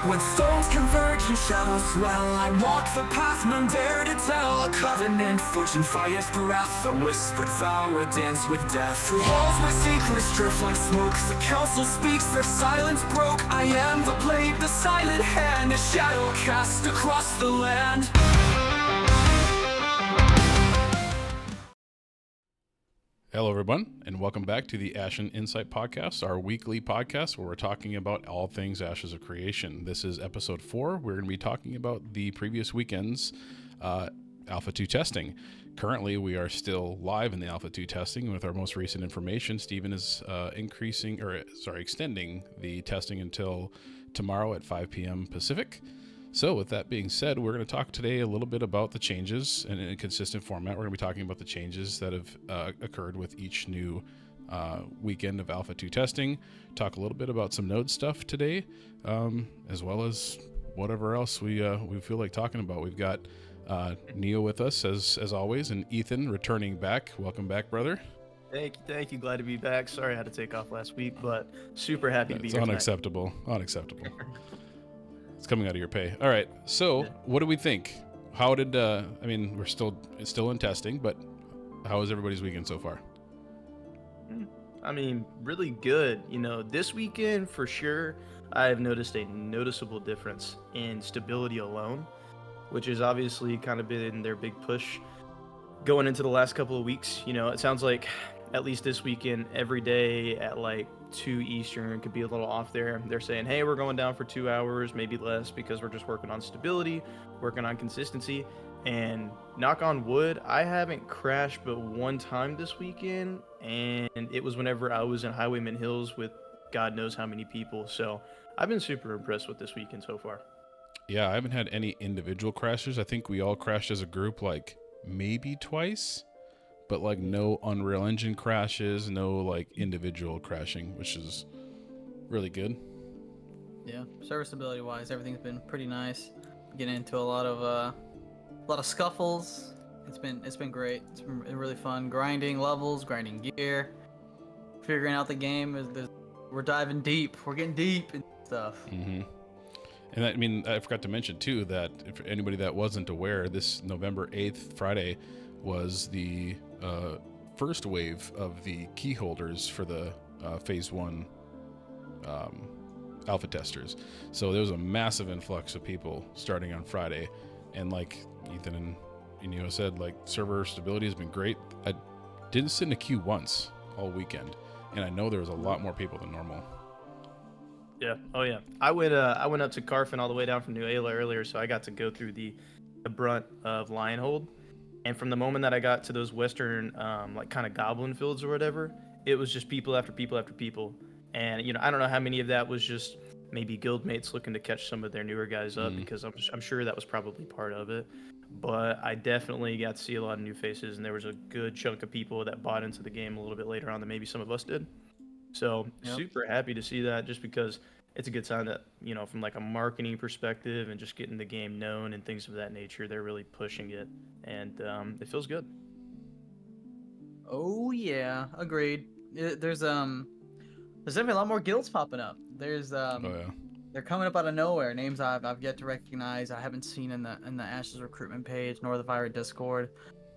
When stones converge and shadows swell, I walk the path none dare to tell. A covenant forged in fire's breath, a whispered vow, a dance with death. Through walls where secrets drift like smoke, the council speaks, their silence broke. I am the blade, the silent hand, a shadow cast across the land. Hello, everyone, and welcome back to the Ashen Insight Podcast, our weekly podcast where we're talking about all things Ashes of Creation. This is episode 4. We're going to be talking about the previous weekend's Alpha 2 testing. Currently, we are still live in the Alpha 2 testing. With our most recent information, Stephen is extending the testing until tomorrow at 5 p.m. Pacific. So with that being said, we're going to talk today a little bit about the changes, and in a consistent format, we're going to be talking about the changes that have occurred with each new weekend of Alpha 2 testing, talk a little bit about some node stuff today, as well as whatever else we feel like talking about. We've got Neo with us, as always, and Ethan returning back. Welcome back, brother. Thank you. Glad to be back. Sorry I had to take off last week, but super happy to be here. It's unacceptable. It's coming out of your pay. All right. So, What do we think? How did we're still in testing, but how was everybody's weekend so far? Really good. This weekend for sure, I've noticed a noticeable difference in stability alone, which has obviously kind of been their big push going into the last couple of weeks. It sounds like at least this weekend, every day at like 2 Eastern, could be a little off there. They're saying, hey, we're going down for 2 hours, maybe less, because we're just working on stability, working on consistency. And knock on wood, I haven't crashed but one time this weekend, and it was whenever I was in Highwayman Hills with God knows how many people. So I've been super impressed with this weekend so far. Yeah, I haven't had any individual crashes. I think we all crashed as a group like maybe twice, but like no Unreal Engine crashes, no like individual crashing, which is really good. Yeah, serviceability wise, everything's been pretty nice. Getting into a lot of scuffles. It's been great. It's been really fun. Grinding levels, grinding gear, figuring out the game. We're diving deep. We're getting deep and stuff. Mm-hmm. And I forgot to mention too that if anybody that wasn't aware, this November 8th, Friday, was the first wave of the key holders for the phase 1 alpha testers. So there was a massive influx of people starting on Friday, and like Ethan and Neo said, like server stability has been great. I didn't sit in a queue once all weekend, and I know there was a lot more people than normal. Yeah. Oh yeah. I went up to Carfin all the way down from New Ayla earlier, so I got to go through the brunt of Lionhold. And from the moment that I got to those western, like kind of goblin fields or whatever, it was just people after people after people. And I don't know how many of that was just maybe guildmates looking to catch some of their newer guys up, because I'm sure that was probably part of it. But I definitely got to see a lot of new faces, and there was a good chunk of people that bought into the game a little bit later on than maybe some of us did. So Super happy to see that, just because it's a good sign that, from like a marketing perspective and just getting the game known and things of that nature, they're really pushing it, and it feels good. Oh yeah, agreed. There's definitely a lot more guilds popping up. They're coming up out of nowhere. Names I've yet to recognize. I haven't seen in the Ashes recruitment page nor the Fire Discord.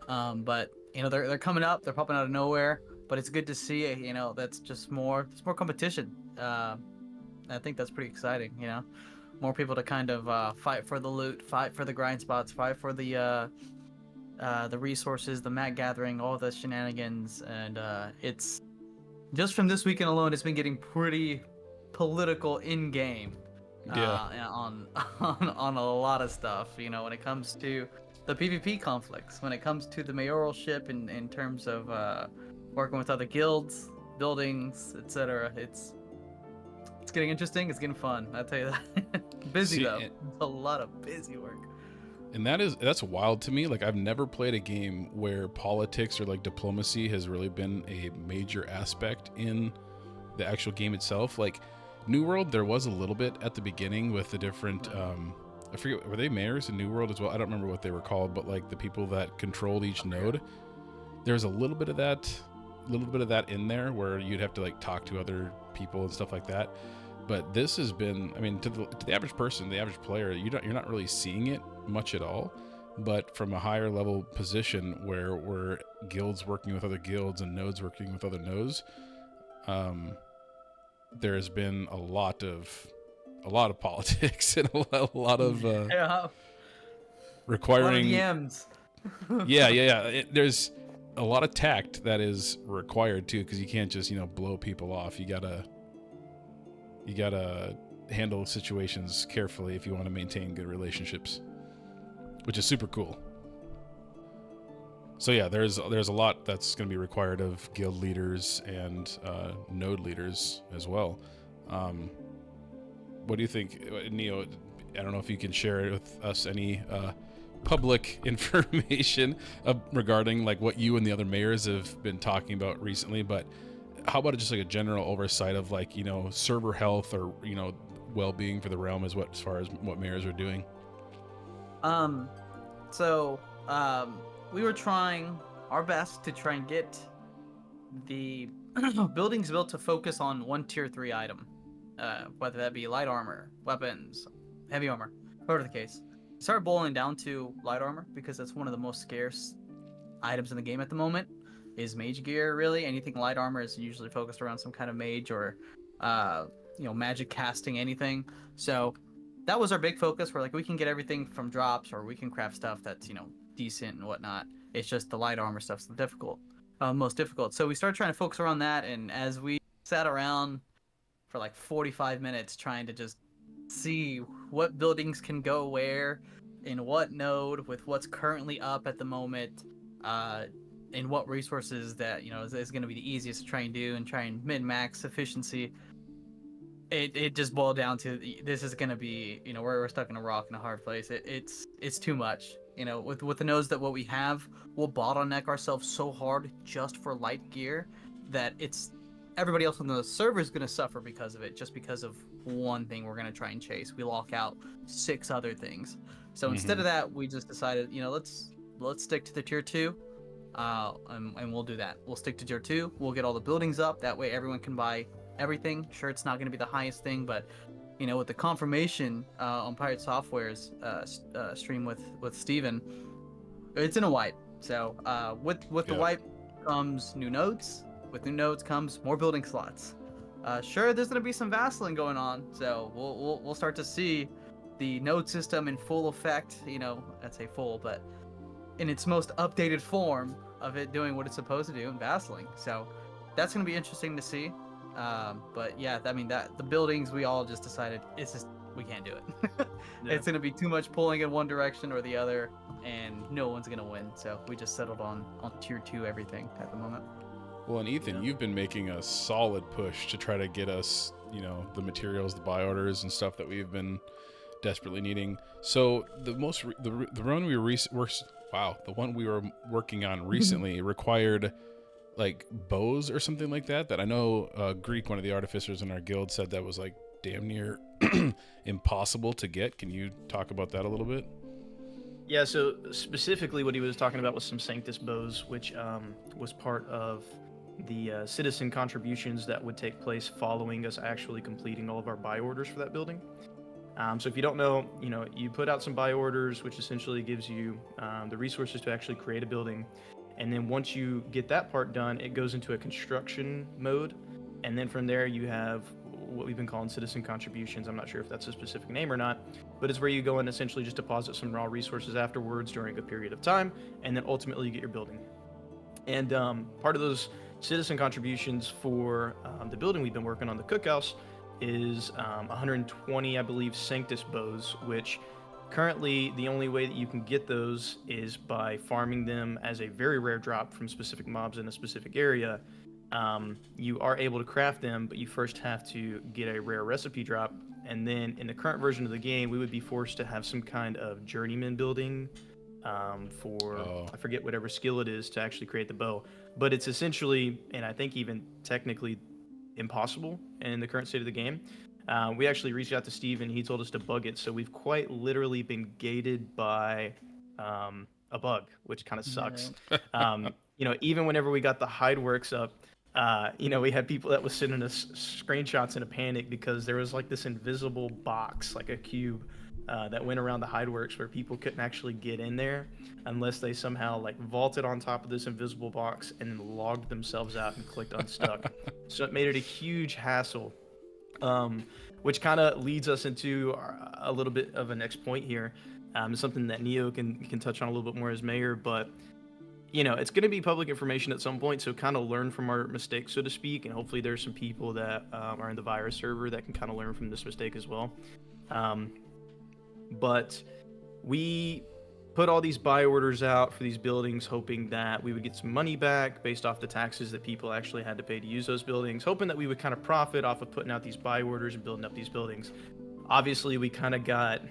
But they're coming up. They're popping out of nowhere. But it's good to see it. That's just more competition. I think that's pretty exciting. More people to kind of fight for the loot, fight for the grind spots, fight for the resources, the mat gathering, all the shenanigans, and it's just from this weekend alone. It's been getting pretty political in game. On a lot of stuff. When it comes to the PvP conflicts, when it comes to the mayoralship, in terms of working with other guilds, buildings, etc. It's getting interesting. It's getting fun. I'll tell you that. Busy though. It's a lot of busy work. And that's wild to me. Like, I've never played a game where politics or like diplomacy has really been a major aspect in the actual game itself. Like New World, there was a little bit at the beginning with the different I forget, were they mayors in New World as well? I don't remember what they were called, but like the people that controlled each node. There's a little bit of that in there where you'd have to like talk to other people and stuff like that. But this has been, I mean, to the average person, the average player, you're not really seeing it much at all. But from a higher level position where we're guilds working with other guilds and nodes working with other nodes, there has been a lot of politics and a lot of requiring a lot of DMs. yeah. There's a lot of tact that is required too, because you can't just blow people off. You gotta handle situations carefully if you want to maintain good relationships, which is super cool. So yeah, there's a lot that's going to be required of guild leaders and node leaders as well. What do you think, Neo? I don't know if you can share with us any public information regarding like what you and the other mayors have been talking about recently, but how about just like a general oversight of like server health or well-being for the realm as far as what mayors are doing? We were trying our best to try and get the buildings built to focus on one tier 3 item, whether that be light armor, weapons, heavy armor, whatever the case. It started boiling down to light armor because that's one of the most scarce items in the game at the moment. Is mage gear. Really, anything light armor is usually focused around some kind of mage or magic casting, anything. So that was our big focus. Where like we can get everything from drops, or we can craft stuff that's decent and whatnot. It's just the light armor stuff's the most difficult. So we started trying to focus around that, and as we sat around for like 45 minutes trying to just see what buildings can go where, in what node, with what's currently up at the moment, and what resources that is going to be the easiest to try and do and try and min-max efficiency. It just boiled down to this is going to be we're stuck in a rock and a hard place. It's too much. With the nodes that what we have, we'll bottleneck ourselves so hard just for light gear that everybody else on the server is going to suffer because of it, just because of one thing we're going to try and chase. We lock out 6 other things. So instead of that, we just decided, let's stick to the tier 2, and we'll do that. We'll stick to tier 2. We'll get all the buildings up. That way everyone can buy everything. Sure, it's not going to be the highest thing, but with the confirmation on Pirate Software's stream with Steven, it's in a wipe. So with the wipe comes new nodes. With new nodes comes more building slots. Sure, there's going to be some vassaling going on, so we'll start to see the node system in full effect. I'd say full, but in its most updated form of it doing what it's supposed to do in vassaling. So that's going to be interesting to see. But yeah, I mean that the buildings, we all just decided we can't do it. Yeah. It's going to be too much pulling in one direction or the other, and no one's going to win. So we just settled on tier 2 everything at the moment. Well, and Ethan, you've been making a solid push to try to get us, the materials, the buy orders and stuff that we've been desperately needing. So the one we were working on recently required like bows or something like that I know Greek, one of the artificers in our guild, said that was like damn near impossible to get. Can you talk about that a little bit? Yeah, so specifically what he was talking about was some Sanctus bows, which was part of the citizen contributions that would take place following us actually completing all of our buy orders for that building. So if you don't know, you put out some buy orders, which essentially gives you the resources to actually create a building. And then once you get that part done, it goes into a construction mode. And then from there, you have what we've been calling citizen contributions. I'm not sure if that's a specific name or not, but it's where you go and essentially just deposit some raw resources afterwards during a period of time. And then ultimately you get your building. And part of those citizen contributions for the building we've been working on, the cookhouse, is 120, I believe, Sanctus bows, which currently the only way that you can get those is by farming them as a very rare drop from specific mobs in a specific area. You are able to craft them, but you first have to get a rare recipe drop. And then in the current version of the game, we would be forced to have some kind of journeyman building I forget whatever skill it is to actually create the bow. But it's essentially, and I think even technically, impossible in the current state of the game. We actually reached out to Steve and he told us to bug it. So we've quite literally been gated by a bug, which kind of sucks. Even whenever we got the hide works up, we had people that was sending us screenshots in a panic because there was like this invisible box, like a cube, that went around the hideworks where people couldn't actually get in there unless they somehow like vaulted on top of this invisible box and then logged themselves out and clicked unstuck. So it made it a huge hassle, which kind of leads us into a little bit of a next point here. Something that Neo can touch on a little bit more as mayor, but it's going to be public information at some point, so kind of learn from our mistakes, so to speak, and hopefully there's some people that are in the virus server that can kind of learn from this mistake as well. But we put all these buy orders out for these buildings, hoping that we would get some money back based off the taxes that people actually had to pay to use those buildings, hoping that we would kind of profit off of putting out these buy orders and building up these buildings. Obviously, we kind of got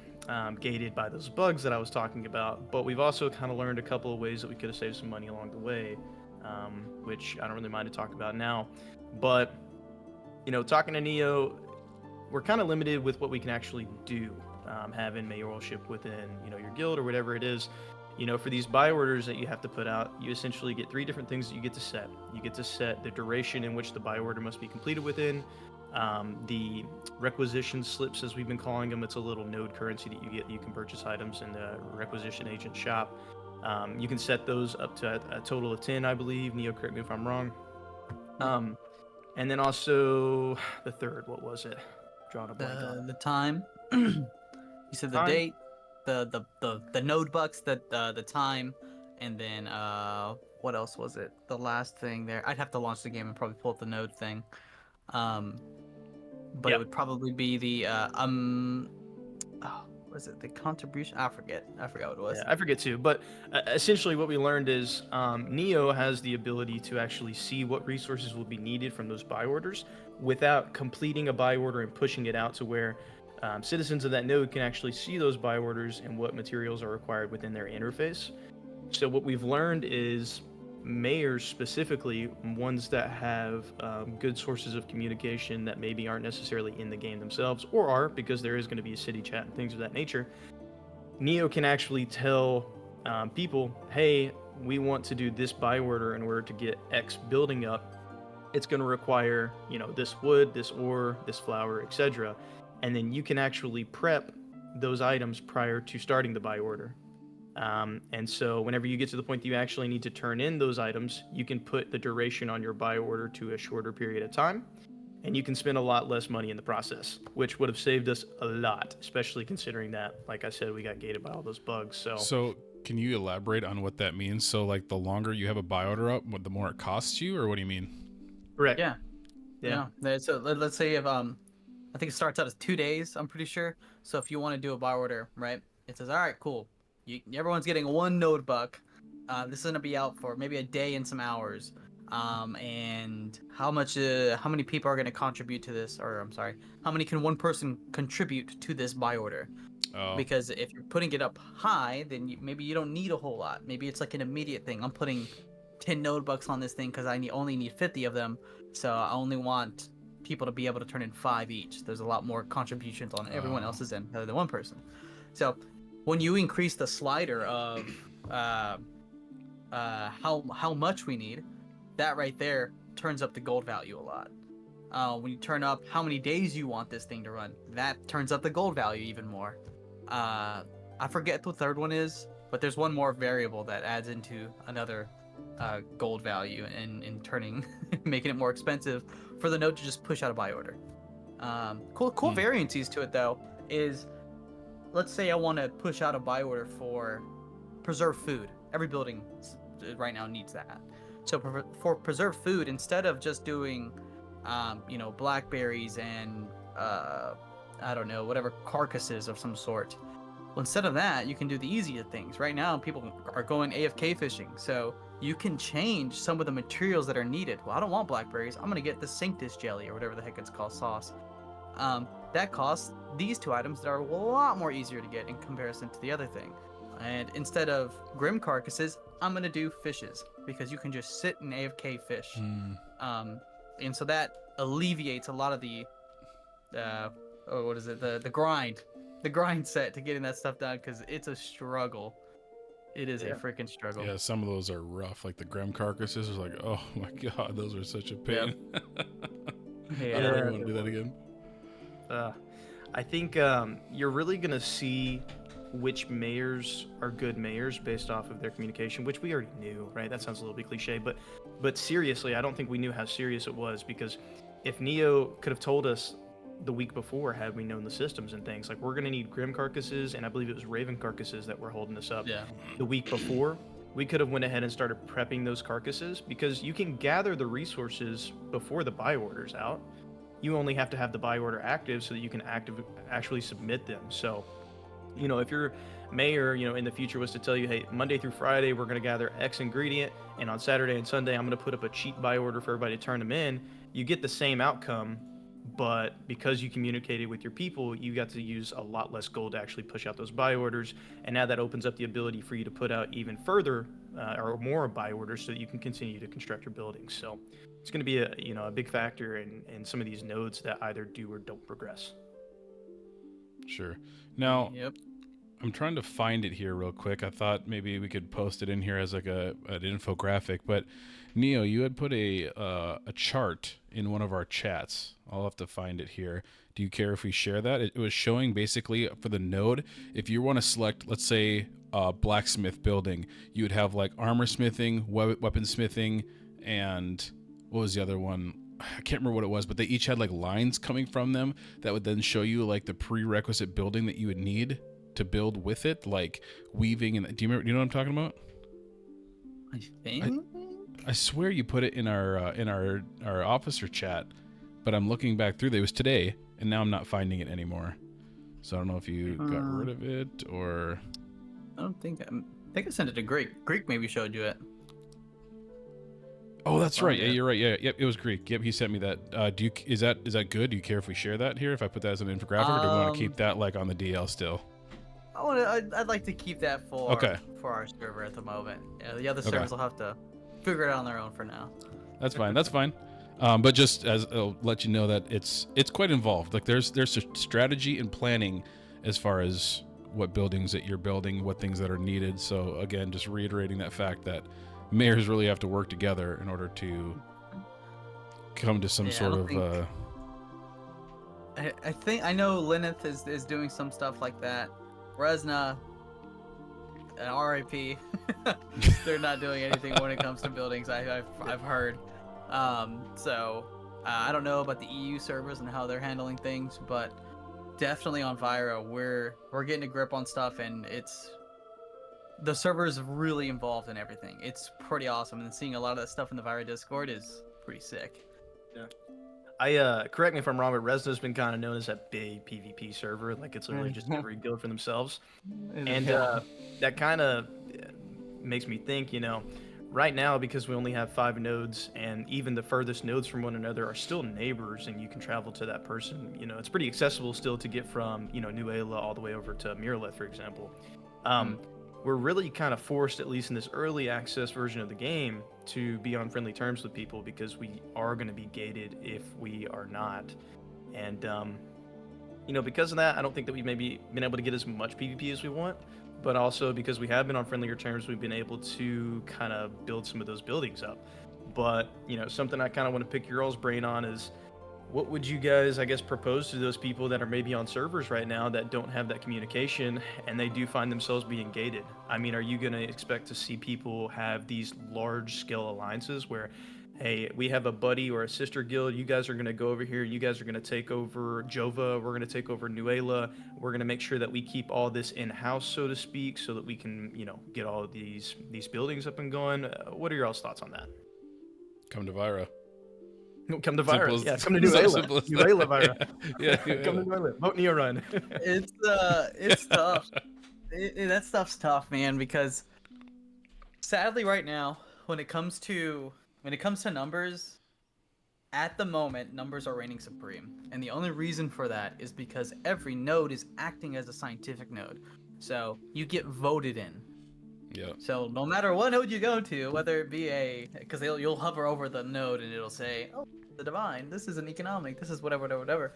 gated by those bugs that I was talking about, but we've also kind of learned a couple of ways that we could have saved some money along the way, which I don't really mind to talk about now. But, talking to Neo, we're kind of limited with what we can actually do, having mayoralship within, your guild or whatever it is. For these buy orders that you have to put out, you essentially get 3 different things that you get to set. You get to set the duration in which the buy order must be completed within, the requisition slips, as we've been calling them. It's a little node currency that you get. You can purchase items in the requisition agent shop. You can set those up to a total of 10, I believe. Neo, correct me if I'm wrong. And then also the third, what was it? Drawing a blank on The time. You said the Time? date, the node bucks, the time, and then what else was it? The last thing there. I'd have to launch the game and probably pull up the node thing. But it would probably be the was it the contribution? I forgot what it was. Yeah, I forget too. But essentially, what we learned is Neo has the ability to actually see what resources will be needed from those buy orders without completing a buy order and pushing it out to where citizens of that node can actually see those buy orders and what materials are required within their interface. So what we've learned is mayors, specifically ones that have good sources of communication that maybe aren't necessarily in the game themselves, or are, because there is going to be a city chat and things of that nature, Neo can actually tell people, hey, we want to do this buy order in order to get X building up. It's going to require, this wood, this ore, this flour, etc. And then you can actually prep those items prior to starting the buy order. And so whenever you get to the point that you actually need to turn in those items, you can put the duration on your buy order to a shorter period of time, and you can spend a lot less money in the process, which would have saved us a lot, especially considering that, like I said, we got gated by all those bugs. So can you elaborate on what that means? So like the longer you have a buy order up, the more it costs you, or what do you mean? Correct. Yeah. So let's say if I think it starts out as 2 days, I'm pretty sure. So if you want to do a buy order, right? It says, all right, cool. Everyone's getting 1 node buck. This is gonna be out for maybe a day and some hours. And how many people are gonna contribute to this? Or I'm sorry, how many can one person contribute to this buy order? Oh. Because if you're putting it up high, then maybe you don't need a whole lot. Maybe it's like an immediate thing. I'm putting 10 node bucks on this thing because I only need 50 of them. So I only want people to be able to turn in 5 each. There's a lot more contributions on everyone else's end other than one person. So when you increase the slider of how much we need, that right there turns up the gold value a lot. When you turn up how many days you want this thing to run, that turns up the gold value even more. I forget what the third one is, but there's one more variable that adds into another gold value and in turning making it more expensive for the node to just push out a buy order. Cool variances to it though is, let's say I want to push out a buy order for preserved food. Every building right now needs that. So for preserved food, instead of just doing, blackberries and I don't know, whatever carcasses of some sort. Well, instead of that, you can do the easier things. Right now, people are going AFK fishing, so you can change some of the materials that are needed. Well, I don't want blackberries. I'm gonna get the Sanctus jelly or whatever the heck it's called, sauce. That costs these 2 items that are a lot more easier to get in comparison to the other thing. And instead of grim carcasses, I'm gonna do fishes because you can just sit and AFK fish. And so that alleviates a lot of the the grind set to getting that stuff done, because it's a struggle. It is a Yeah. freaking struggle. Yeah, some of those are rough. Like the Grem carcasses is like, oh my god, those are such a pain. I don't ever want to do that again. I think you're really gonna see which mayors are good mayors based off of their communication, which we already knew, right? That sounds a little bit cliche, but seriously, I don't think we knew how serious it was, because if Neo could have told us the week before, had we known the systems and things, like we're gonna need Grim carcasses, and I believe it was Raven carcasses that were holding us up Yeah. the week before, we could have went ahead and started prepping those carcasses, because you can gather the resources before the buy order's out. You only have to have the buy order active so that you can actually submit them. So, if your mayor, in the future was to tell you, hey, Monday through Friday, we're going to gather X ingredient, and on Saturday and Sunday, I'm going to put up a cheap buy order for everybody to turn them in, you get the same outcome. But because you communicated with your people, you got to use a lot less gold to actually push out those buy orders. And now that opens up the ability for you to put out even further or more buy orders so that you can continue to construct your buildings. So it's going to be a big factor in some of these nodes that either do or don't progress. Sure. Now, Yep. I'm trying to find it here real quick. I thought maybe we could post it in here as like an infographic. But Neo, you had put a chart in one of our chats. I'll have to find it here. Do you care if we share that? It was showing basically for the node, if you want to select, let's say, blacksmith building, you would have like armor smithing, weapon smithing, and what was the other one? I can't remember what it was, but they each had like lines coming from them that would then show you like the prerequisite building that you would need to build with it, like weaving. And do you know what I'm talking about? I think. I swear you put it in our officer chat, but I'm looking back through. It was today, and now I'm not finding it anymore. So I don't know if you got rid of it or. I don't think. I think I sent it to Greek. Greek maybe showed you it. Oh, that's right. Yeah, you're right. Yeah, yep. It was Greek. Yep, he sent me that. Is that good? Do you care if we share that here? If I put that as an infographic, or do we want to keep that like on the DL still? I'd like to keep that for our server at the moment. Yeah, the other servers will have to figure it out on their own for now. That's fine. That's fine. But just as I'll let you know that it's quite involved. Like there's a strategy and planning as far as what buildings that you're building, what things that are needed. So again, just reiterating that fact that mayors really have to work together in order to come to some sort of. I think I know Lineth is doing some stuff like that. Resna, RIP, they're not doing anything when it comes to buildings. I've heard. So I don't know about the EU servers and how they're handling things, but definitely on Vyra, we're getting a grip on stuff, and the server's really involved in everything. It's pretty awesome, and seeing a lot of that stuff in the Vyra Discord is pretty sick. Yeah. Correct me if I'm wrong, but Resna's been kind of known as that big PvP server. Like it's literally just every guild for themselves. And that kind of makes me think, right now, because we only have 5 nodes, and even the furthest nodes from one another are still neighbors, and you can travel to that person. It's pretty accessible still to get from, New Ayla all the way over to Miralith, for example. We're really kind of forced, at least in this early access version of the game, to be on friendly terms with people, because we are going to be gated if we are not. And, because of that, I don't think that we've maybe been able to get as much PvP as we want, but also because we have been on friendlier terms, we've been able to kind of build some of those buildings up. But, something I kind of want to pick your all's brain on is, what would you guys, I guess, propose to those people that are maybe on servers right now that don't have that communication and they do find themselves being gated? I mean, are you going to expect to see people have these large-scale alliances where, hey, we have a buddy or a sister guild, you guys are going to go over here, you guys are going to take over Jova, we're going to take over Nuela, we're going to make sure that we keep all this in-house, so to speak, so that we can, get all of these buildings up and going? What are your all's thoughts on that? Come to Vyra. Come to Vyra. Yeah, come to New Ayla. New Ayla Vyra. Yeah, come to New Ayla. Vote Neo Run. It's tough. That stuff's tough, man, because sadly right now, when it comes to numbers, at the moment, numbers are reigning supreme. And the only reason for that is because every node is acting as a scientific node. So you get voted in. Yeah. So no matter what node you go to, whether it be because you'll hover over the node and it'll say, "Oh, the divine. This is an economic. This is whatever."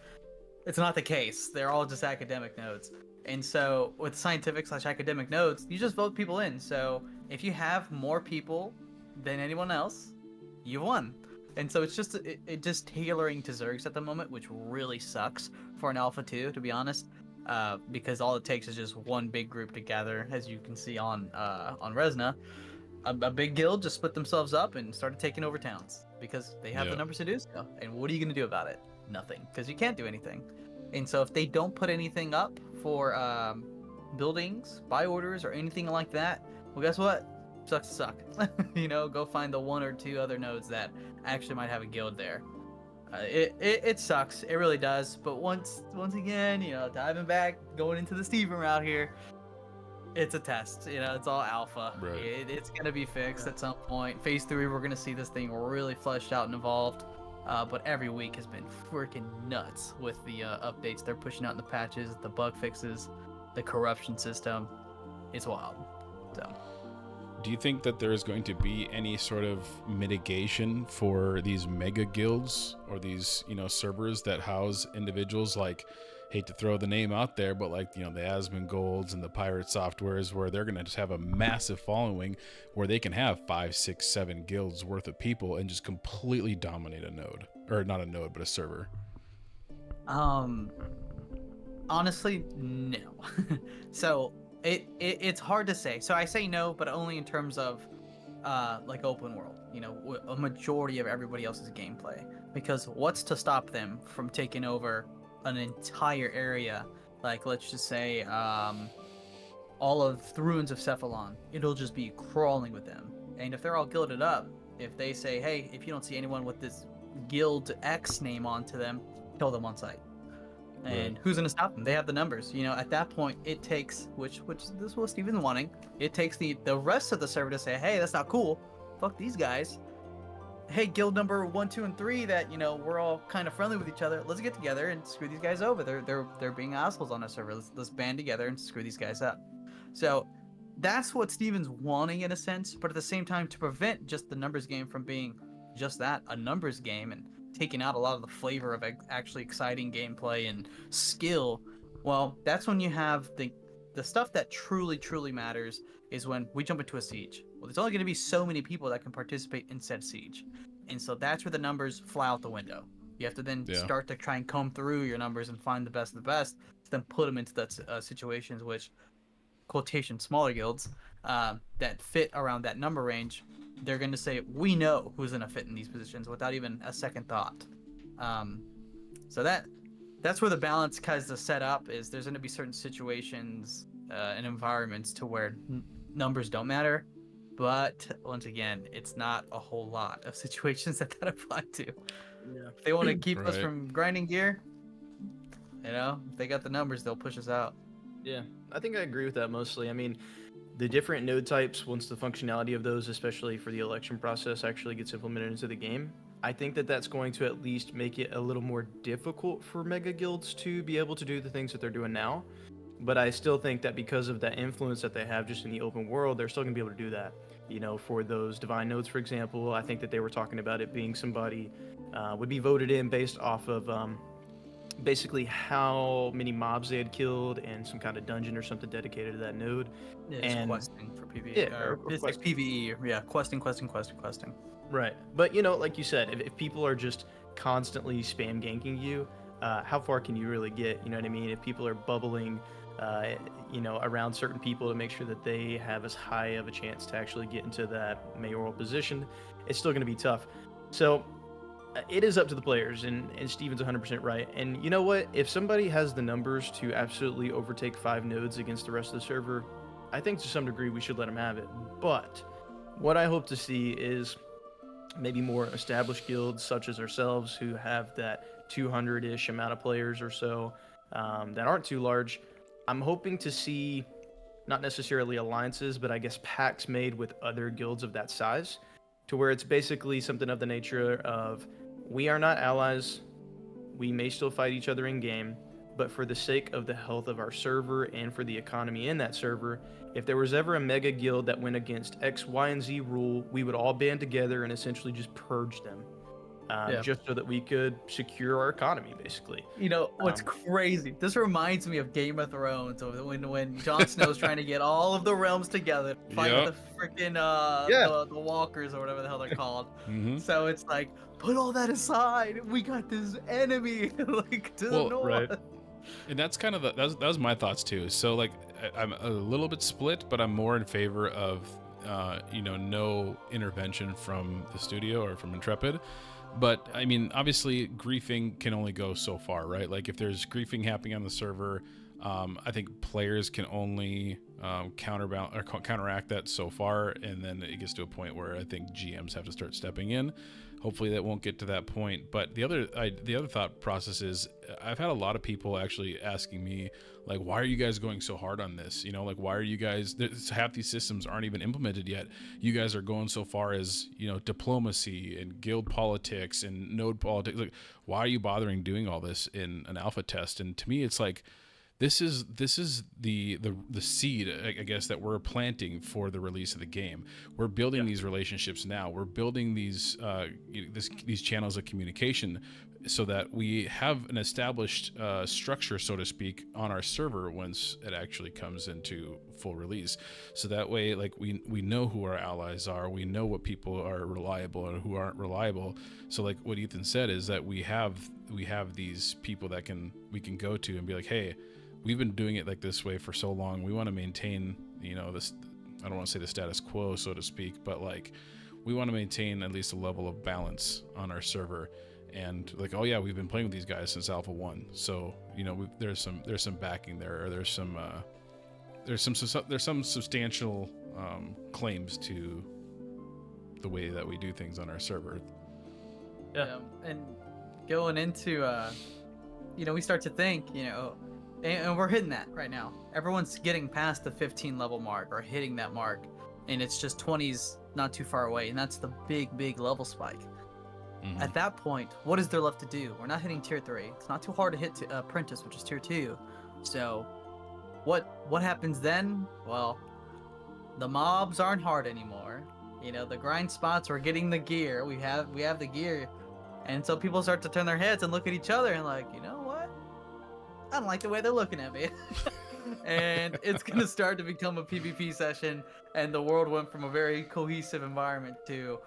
It's not the case. They're all just academic nodes. And so with scientific/academic nodes, you just vote people in. So if you have more people than anyone else, you won. And so it's just it just tailoring to Zergs at the moment, which really sucks for an Alpha 2, to be honest. Because all it takes is just one big group to gather, as you can see on Resna. A big guild just split themselves up and started taking over towns because they have the numbers to do so. And what are you going to do about it? Nothing, because you can't do anything. And so if they don't put anything up for buildings, buy orders, or anything like that, well, guess what? Sucks to suck. Go find the one or two other nodes that actually might have a guild there. It sucks. It really does. But once again, diving back, going into the Steven route here, it's a test. It's all alpha. Right. It's gonna be fixed at some point. Phase 3, we're gonna see this thing really fleshed out and evolved. But every week has been freaking nuts with the updates they're pushing out in the patches, the bug fixes, the corruption system. It's wild. So, do you think that there is going to be any sort of mitigation for these mega guilds or these, servers that house individuals like, hate to throw the name out there, but like, the Asmongold's and the Pirate Softwares, where they're going to just have a massive following where they can have 5, 6, 7 guilds worth of people and just completely dominate a node, or not a node, but a server? Honestly, no. So it's hard to say. So I say no, but only in terms of like open world, a majority of everybody else's gameplay, because what's to stop them from taking over an entire area? Like, let's just say all of the ruins of Cephalon, it'll just be crawling with them. And if they're all guilded up, if they say, hey, if you don't see anyone with this guild X name onto them, kill them on sight. And who's going to stop them? They have the numbers. At that point, it takes, which this is what Steven's wanting, it takes the rest of the server to say, hey, that's not cool, fuck these guys. Hey, guild number 1, 2, and 3 that we're all kind of friendly with each other, let's get together and screw these guys over. They're being assholes on our server. Let's band together and screw these guys up. So that's what Steven's wanting in a sense, but at the same time, to prevent just the numbers game from being just that, a numbers game, and taking out a lot of the flavor of actually exciting gameplay and skill, well, that's when you have the stuff that truly matters is when we jump into a siege. Well, there's only going to be so many people that can participate in said siege. And so that's where the numbers fly out the window. You have to then start to try and comb through your numbers and find the best of the best, to then put them into that situations which, quotation, smaller guilds that fit around that number range, they're going to say, we know who's going to fit in these positions without even a second thought. So that's where the balance kind of set up, is there's going to be certain situations and environments to where numbers don't matter. But once again, it's not a whole lot of situations that apply to. Yeah. If they want to keep us from grinding gear, if they got the numbers, they'll push us out. Yeah, I think I agree with that mostly. I mean, the different node types, once the functionality of those, especially for the election process, actually gets implemented into the game, I think that that's going to at least make it a little more difficult for mega guilds to be able to do the things that they're doing now. But I still think that because of that influence that they have just in the open world, they're still going to be able to do that. For those divine nodes, for example, I think that they were talking about it being somebody would be voted in based off of basically how many mobs they had killed and some kind of dungeon or something dedicated to that node. Yeah, and questing for PvE. Yeah, or it's like PvE. Yeah, questing. Right. But, like you said, if people are just constantly spam ganking you, how far can you really get? You know what I mean? If people are bubbling, around certain people to make sure that they have as high of a chance to actually get into that mayoral position, it's still going to be tough. So it is up to the players, and Steven's 100% right. And you know what? If somebody has the numbers to absolutely overtake 5 nodes against the rest of the server, I think to some degree we should let them have it. But what I hope to see is maybe more established guilds such as ourselves, who have that 200-ish amount of players or so, that aren't too large. I'm hoping to see not necessarily alliances, but I guess pacts made with other guilds of that size, to where it's basically something of the nature of, we are not allies, we may still fight each other in game, but for the sake of the health of our server and for the economy in that server, if there was ever a mega guild that went against X, Y, and Z rule, we would all band together and essentially just purge them. just so that we could secure our economy, basically. You know what's crazy? This reminds me of Game of Thrones, when Jon Snow's trying to get all of the realms together, to fight with the freaking the walkers or whatever the hell they're called. So it's like, put all that aside. We got this enemy like to the north. Right. And that's kind of that was my thoughts too. So like I'm a little bit split, but I'm more in favor of no intervention from the studio or from Intrepid. But I mean, obviously, griefing can only go so far, right? Like if there's griefing happening on the server, I think players can only counteract that so far, and then it gets to a point where I think GMs have to start stepping in. Hopefully, that won't get to that point. But the other thought process is, I've had a lot of people actually asking me, like, why are you guys going so hard on this? You know, like, why are you guys? Half these systems aren't even implemented yet. You guys are going so far as, diplomacy and guild politics and node politics. Like, why are you bothering doing all this in an alpha test? And to me, it's like, this is the seed, I guess, that we're planting for the release of the game. We're building these relationships now. We're building these channels of communication so that we have an established structure, so to speak, on our server once it actually comes into full release. So that way, like, we know who our allies are. We know what people are reliable and who aren't reliable. So like what Ethan said is that we have these people that we can go to and be like, hey, we've been doing it like this way for so long. We want to maintain, this, I don't want to say the status quo, so to speak, but like we want to maintain at least a level of balance on our server. And like, oh yeah, we've been playing with these guys since Alpha 1. So, there's some backing there, or there's some substantial claims to the way that we do things on our server. Yeah. And going into, we start to think, and we're hitting that right now. Everyone's getting past the 15 level mark or hitting that mark, and it's just 20s not too far away, and that's the big level spike. At that point, what is there left to do? We're not hitting tier 3. It's not too hard to hit Apprentice, which is tier 2. So what happens then? Well, the mobs aren't hard anymore. The grind spots, we're getting the gear. We have the gear. And so people start to turn their heads and look at each other and like, you know what? I don't like the way they're looking at me. And it's going to start to become a PvP session, and the world went from a very cohesive environment to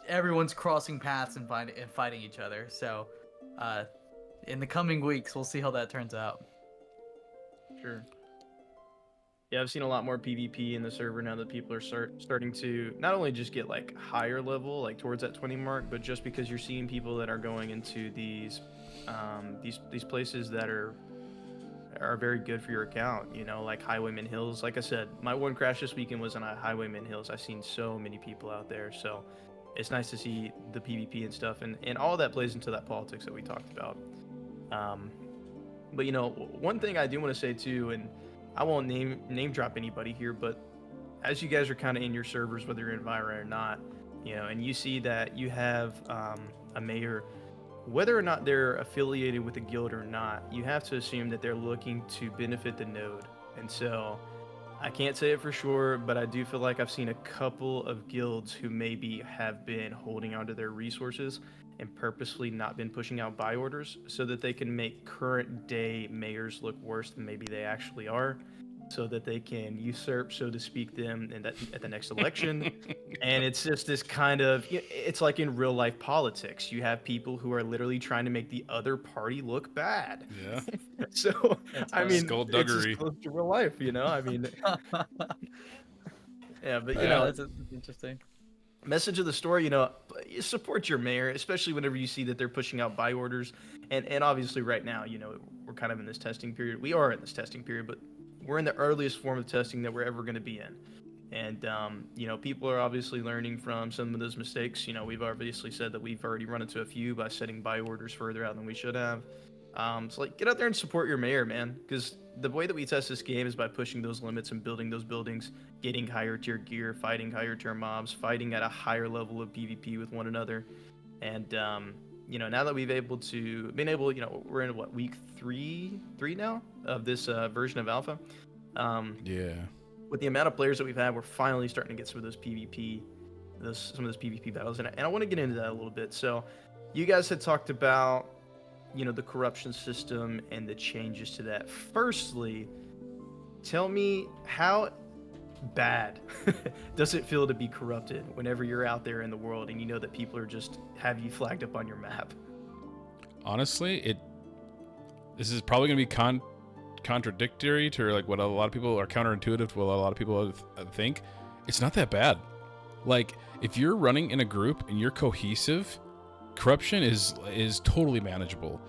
everyone's crossing paths and fighting each other. So in the coming weeks, we'll see how that turns out. Sure. Yeah, I've seen a lot more PvP in the server now that people are starting to not only just get like higher level, like towards that 20 mark, but just because you're seeing people that are going into these places that are very good for your account, like Highwayman Hills. Like I said, my one crash this weekend was on Highwayman Hills. I've seen so many people out there, so it's nice to see the PvP and stuff, and all that plays into that politics that we talked about. But one thing I do want to say too, and I won't name drop anybody here, but as you guys are kind of in your servers, whether you're in Enviro or not, and you see that you have a mayor, whether or not they're affiliated with a guild or not, you have to assume that they're looking to benefit the node. And so I can't say it for sure, but I do feel like I've seen a couple of guilds who maybe have been holding onto their resources and purposely not been pushing out buy orders so that they can make current day mayors look worse than maybe they actually are, so that they can usurp, so to speak, them at the next election. And it's just this kind of, it's like in real life politics. You have people who are literally trying to make the other party look bad. Yeah. So, I mean, skullduggery. it's close to real life, I mean, yeah, but that's interesting. Message of the story, you support your mayor, especially whenever you see that they're pushing out buy orders. And obviously right now, we're kind of in this testing period. We are in this testing period, but we're in the earliest form of testing that we're ever going to be in. And, people are obviously learning from some of those mistakes. We've obviously said that we've already run into a few by setting buy orders further out than we should have. So get out there and support your mayor, man, because the way that we test this game is by pushing those limits and building those buildings, getting higher tier gear, fighting higher tier mobs, fighting at a higher level of PvP with one another. And now that we're in week three now of this version of alpha. Yeah. With the amount of players that we've had, we're finally starting to get some of those PvP some of those PvP battles, and I want to get into that a little bit. So, you guys had talked about, the corruption system and the changes to that. Firstly, tell me how bad does it feel to be corrupted whenever you're out there in the world and you know that people are just have you flagged up on your map? Honestly, this is probably going to be contradictory to like what a lot of people are counterintuitive to what a lot of people think. It's not that bad. Like, if you're running in a group and you're cohesive, corruption is totally manageable.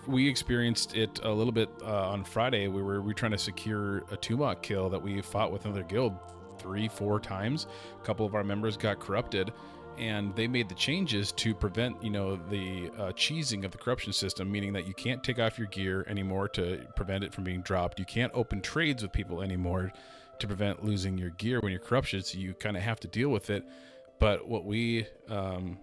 We experienced it a little bit on Friday. We were trying to secure a Tumok kill that we fought with another guild 3-4 times. A couple of our members got corrupted, and they made the changes to prevent, the cheesing of the corruption system, meaning that you can't take off your gear anymore to prevent it from being dropped. You can't open trades with people anymore to prevent losing your gear when you're corrupted, so you kind of have to deal with it. But what we've found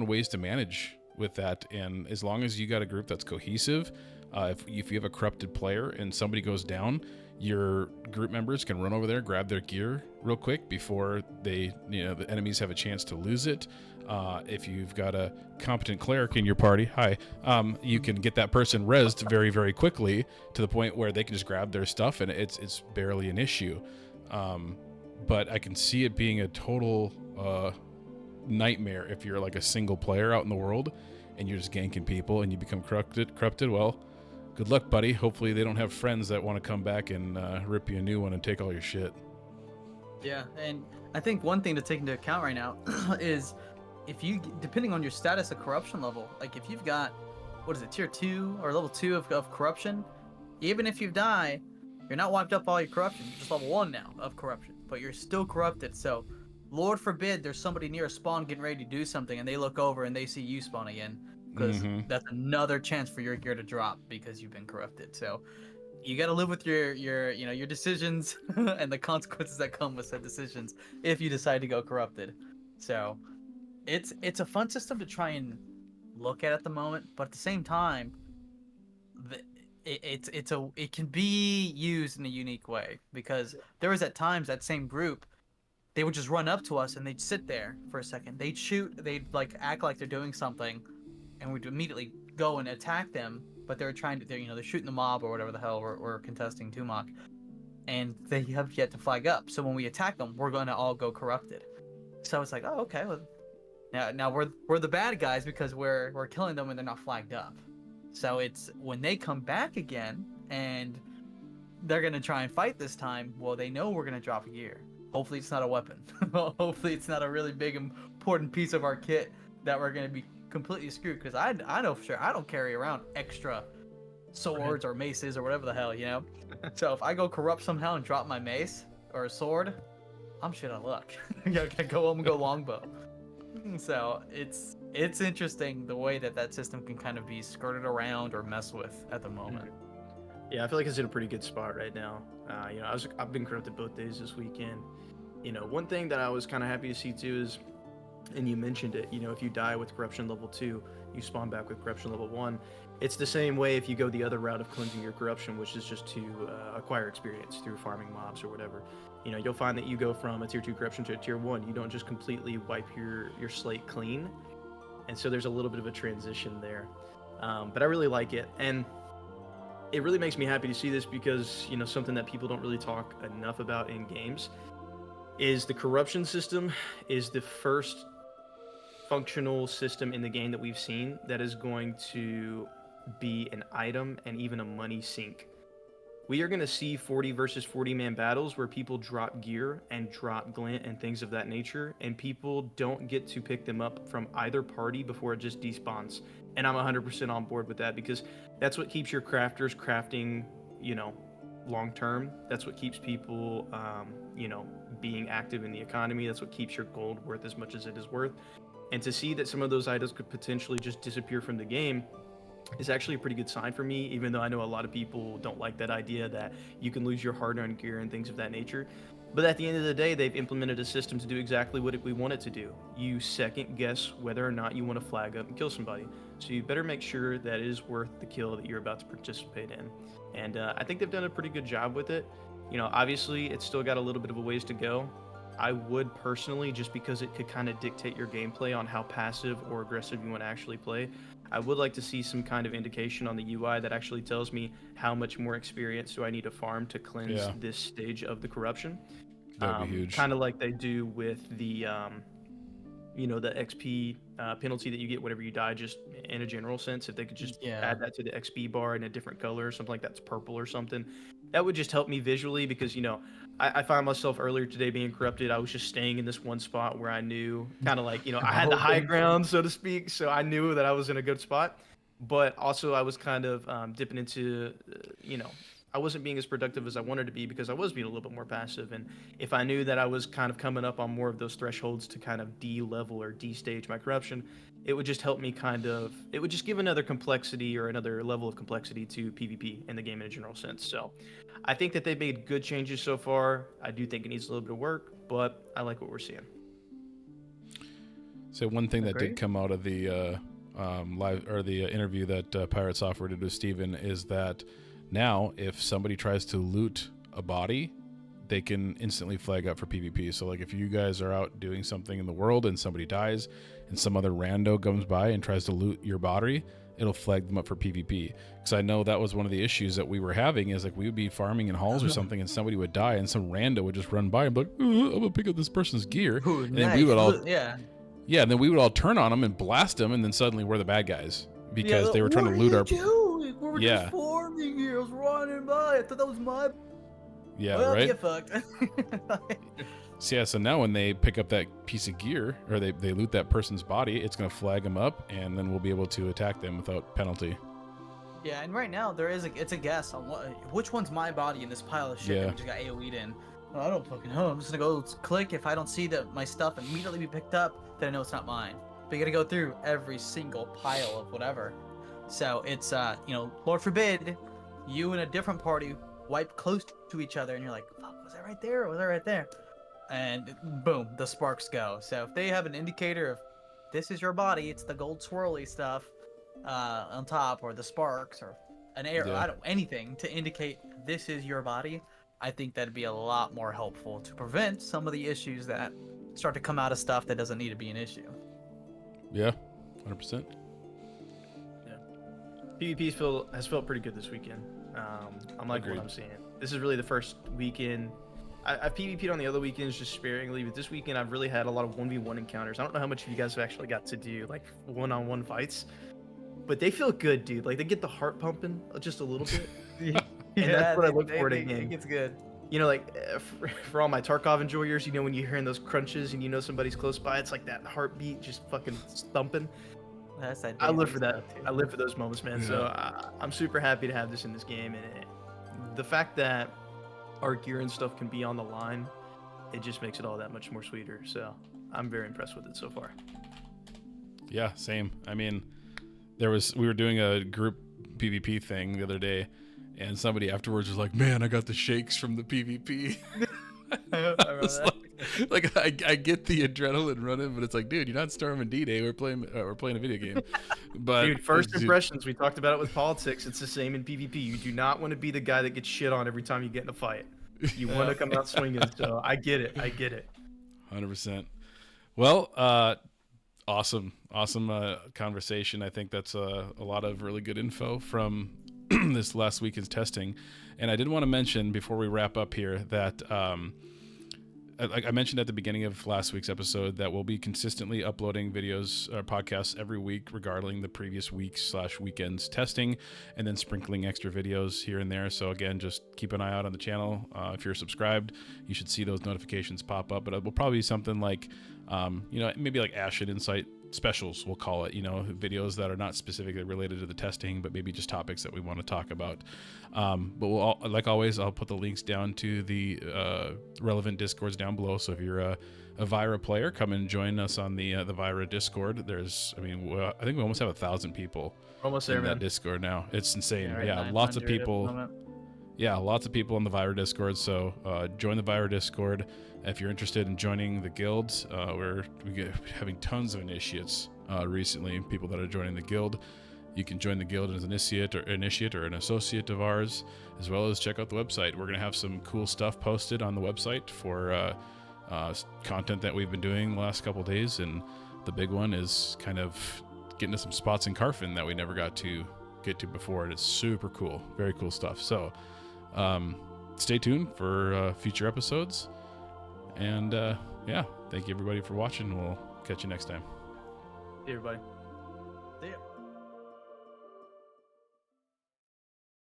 ways to manage with that, and as long as you got a group that's cohesive, if you have a corrupted player and somebody goes down, your group members can run over there, grab their gear real quick before the enemies have a chance to lose it. If you've got a competent cleric in your party, you can get that person rezzed very, very quickly to the point where they can just grab their stuff and it's barely an issue. But I can see it being a total nightmare if you're like a single player out in the world and you're just ganking people and you become corrupted. Well, good luck, buddy. Hopefully they don't have friends that want to come back and rip you a new one and take all your shit. Yeah, and I think one thing to take into account right now is if you, depending on your status of corruption level, like if you've got, tier 2 or level 2 of corruption, even if you die, you're not wiped up all your corruption. You're just level 1 now of corruption, but you're still corrupted. So Lord forbid there's somebody near a spawn getting ready to do something and they look over and they see you spawn again, because that's another chance for your gear to drop because you've been corrupted. So you got to live with your decisions and the consequences that come with said decisions if you decide to go corrupted. So it's a fun system to try and look at the moment, but at the same time, it can be used in a unique way, because there was at times that same group, they would just run up to us and they'd sit there for a second. They'd shoot, they'd like act like they're doing something, and we'd immediately go and attack them. But they're shooting the mob or whatever the hell we're contesting Tumok, and they have yet to flag up. So when we attack them, we're going to all go corrupted. So it's like, oh, okay, well, now we're the bad guys because we're killing them and they're not flagged up. So it's when they come back again and they're gonna try and fight this time. Well, they know we're gonna drop a gear. Hopefully it's not a weapon. Hopefully it's not a really big important piece of our kit that we're gonna be completely screwed. Because I know for sure I don't carry around extra swords or maces or whatever the hell, So if I go corrupt somehow and drop my mace or a sword, I'm shit on luck. I gotta go home and go longbow. So it's interesting the way that system can kind of be skirted around or messed with at the moment. Yeah, I feel like it's in a pretty good spot right now. I've been corrupted both days this weekend. One thing that I was kind of happy to see too is, and you mentioned it, if you die with corruption level 2, you spawn back with corruption level 1. It's the same way if you go the other route of cleansing your corruption, which is just to acquire experience through farming mobs or whatever. You'll find that you go from a tier 2 corruption to a tier 1. You don't just completely wipe your slate clean. And so there's a little bit of a transition there. But I really like it. And it really makes me happy to see this because, something that people don't really talk enough about in games is the corruption system is the first functional system in the game that we've seen that is going to be an item and even a money sink. We are going to see 40 versus 40 man battles where people drop gear and drop glint and things of that nature, and people don't get to pick them up from either party before it just despawns. And I'm 100% on board with that because that's what keeps your crafters crafting, long term. That's what keeps people, being active in the economy. That's what keeps your gold worth as much as it is worth. And to see that some of those items could potentially just disappear from the game is actually a pretty good sign for me, even though I know a lot of people don't like that idea that you can lose your hard-earned gear and things of that nature. But at the end of the day, they've implemented a system to do exactly what we want it to do. You second guess whether or not you want to flag up and kill somebody. So you better make sure that it is worth the kill that you're about to participate in. And I think they've done a pretty good job with it. Obviously it's still got a little bit of a ways to go. I would personally, just because it could kind of dictate your gameplay on how passive or aggressive you want to actually play. I would like to see some kind of indication on the UI that actually tells me how much more experience do I need to farm to cleanse this stage of the corruption. That'd be huge. Kind of like they do with the, the XP penalty that you get whenever you die, just in a general sense. If they could just add that to the XP bar in a different color, something like that's purple or something, that would just help me visually because, I find myself earlier today being corrupted. I was just staying in this one spot where I knew kind of like, I had the high ground, so to speak. So I knew that I was in a good spot. But also I was kind of dipping into, I wasn't being as productive as I wanted to be because I was being a little bit more passive. And if I knew that I was kind of coming up on more of those thresholds to kind of D-level or D-stage my corruption, it would just help me it would just give another complexity or another level of complexity to PvP in the game in a general sense. So I think that they've made good changes so far. I do think it needs a little bit of work, but I like what we're seeing. So one thing that did come out of the live or the interview that Pirate Software did with Steven is that now if somebody tries to loot a body, they can instantly flag up for PvP. So like if you guys are out doing something in the world and somebody dies and some other rando comes by and tries to loot your body, it'll flag them up for PvP. Because I know that was one of the issues that we were having is like we would be farming in halls or something and somebody would die and some rando would just run by and be like, I'm gonna pick up this person's gear. Ooh, and nice. then we would all and then we would all turn on them and blast them, and then suddenly we're the bad guys because they were trying to loot our. We were just farming here. I was running by. I thought that was my. Yeah, well, right. Get fucked. So now when they pick up that piece of gear or they loot that person's body, it's gonna flag them up, and then we'll be able to attack them without penalty. Yeah, and right now it's a guess on which one's my body in this pile of shit that we just got AoE'd in. Well, I don't fucking know. I'm just gonna go click. If I don't see that my stuff immediately be picked up, then I know it's not mine. But you gotta go through every single pile of whatever. So it's Lord forbid, you and a different party wipe close to each other, and you're like, fuck, was that right there or was that right there? And boom, the sparks go. So if they have an indicator of this is your body, it's the gold swirly stuff on top, or the sparks, or an arrow, anything to indicate this is your body, I think that'd be a lot more helpful to prevent some of the issues that start to come out of stuff that doesn't need to be an issue. Yeah, 100%. Yeah, PvP has felt pretty good this weekend. I'm liking what I'm seeing. This is really the first weekend. I've PvP'd on the other weekends just sparingly, but this weekend I've really had a lot of 1v1 encounters. I don't know how much of you guys have actually got to do like one-on-one fights, but they feel good, dude. Like they get the heart pumping just a little bit. And that's what I look for in a game. It gets good. For all my Tarkov enjoyers, when you're hearing those crunches and somebody's close by, it's like that heartbeat just fucking thumping. I live for that. I live for those moments, man. Yeah. So I'm super happy to have this in this game, and the fact that our gear and stuff can be on the line, it just makes it all that much more sweeter. So I'm very impressed with it so far. Yeah, same. I mean, we were doing a group PvP thing the other day, and somebody afterwards was like, "Man, I got the shakes from the PvP." I get the adrenaline running, but it's like, dude, you're not storming D-Day. We're playing a video game. But dude, first impressions. We talked about it with politics. It's the same in PvP. You do not want to be the guy that gets shit on every time you get in a fight. You want to come out swinging. So I get it. 100%. Well, awesome conversation. I think that's a lot of really good info from this last week's testing. And I did want to mention before we wrap up here that I mentioned at the beginning of last week's episode that we'll be consistently uploading videos or podcasts every week regarding the previous week's/weekend's testing, and then sprinkling extra videos here and there. So again, just keep an eye out on the channel. If you're subscribed, you should see those notifications pop up. But it will probably be something like, maybe like Ashen Insight specials, we'll call it, videos that are not specifically related to the testing, but maybe just topics that we want to talk about. But like always, I'll put the links down to the relevant Discords down below. So if you're a Vira player, come and join us on the Vira Discord. I think we almost have 1,000 people almost there, in man. That Discord now. It's insane. Yeah, lots of people. Yeah, lots of people on the Vira Discord. So join the Vira Discord. If you're interested in joining the guilds, we're having tons of initiates recently, people that are joining the guild. You can join the guild as an initiate or an associate of ours, as well as check out the website. We're going to have some cool stuff posted on the website for content that we've been doing the last couple of days, and the big one is kind of getting to some spots in Carfin that we never got to get to before, and it's super cool, very cool stuff. So stay tuned for future episodes, and yeah, thank you everybody for watching. We'll catch you next time. See you, everybody.